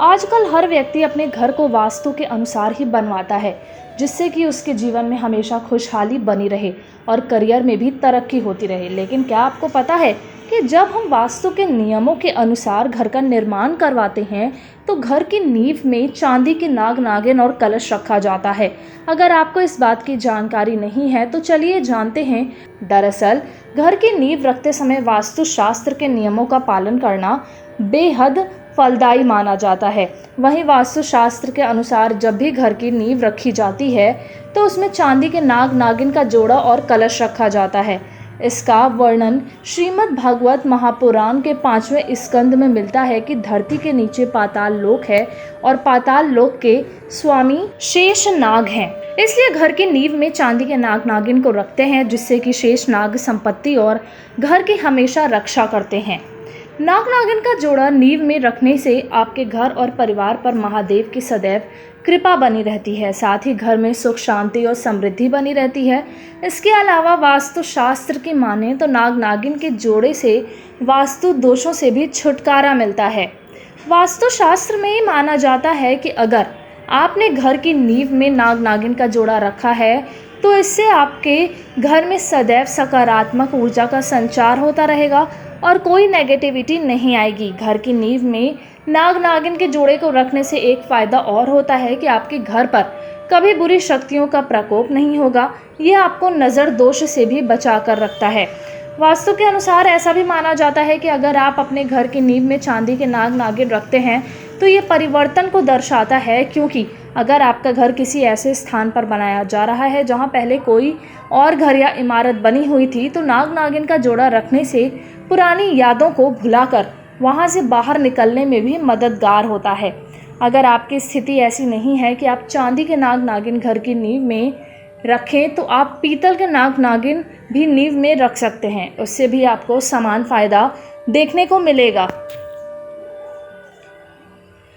आजकल हर व्यक्ति अपने घर को वास्तु के अनुसार ही बनवाता है, जिससे कि उसके जीवन में हमेशा खुशहाली बनी रहे और करियर में भी तरक्की होती रहे। लेकिन क्या आपको पता है कि जब हम वास्तु के नियमों के अनुसार घर का निर्माण करवाते हैं तो घर की नींव में चांदी के नाग नागिन और कलश रखा जाता है। अगर आपको इस बात की जानकारी नहीं है तो चलिए जानते हैं। दरअसल घर की नींव रखते समय वास्तु शास्त्र के नियमों का पालन करना बेहद फलदायी माना जाता है। वहीं वास्तु शास्त्र के अनुसार जब भी घर की नींव रखी जाती है तो उसमें चांदी के नाग नागिन का जोड़ा और कलश रखा जाता है। इसका वर्णन श्रीमद् भागवत महापुराण के 5वें स्कंद में मिलता है कि धरती के नीचे पाताल लोक है और पाताल लोक के स्वामी शेष नाग हैं। इसलिए घर की नींव में चांदी के नाग नागिन को रखते हैं, जिससे कि शेष नाग संपत्ति और घर की हमेशा रक्षा करते हैं। नाग नागिन का जोड़ा नींव में रखने से आपके घर और परिवार पर महादेव की सदैव कृपा बनी रहती है। साथ ही घर में सुख शांति और समृद्धि बनी रहती है। इसके अलावा वास्तु शास्त्र की माने तो नाग नागिन के जोड़े से वास्तु दोषों से भी छुटकारा मिलता है। वास्तु शास्त्र में माना जाता है कि अगर आपने घर की नींव में नाग नागिन का जोड़ा रखा है तो इससे आपके घर में सदैव सकारात्मक ऊर्जा का संचार होता रहेगा और कोई नेगेटिविटी नहीं आएगी। घर की नींव में नाग नागिन के जोड़े को रखने से एक फ़ायदा और होता है कि आपके घर पर कभी बुरी शक्तियों का प्रकोप नहीं होगा। ये आपको नज़र दोष से भी बचा कर रखता है। वास्तु के अनुसार ऐसा भी माना जाता है कि अगर आप अपने घर की नींव में चांदी के नाग नागिन रखते हैं तो ये परिवर्तन को दर्शाता है, क्योंकि अगर आपका घर किसी ऐसे स्थान पर बनाया जा रहा है जहां पहले कोई और घर या इमारत बनी हुई थी तो नाग नागिन का जोड़ा रखने से पुरानी यादों को भुलाकर वहां से बाहर निकलने में भी मददगार होता है। अगर आपकी स्थिति ऐसी नहीं है कि आप चांदी के नाग नागिन घर की नींव में रखें तो आप पीतल के नाग नागिन भी नींव में रख सकते हैं। उससे भी आपको समान फ़ायदा देखने को मिलेगा।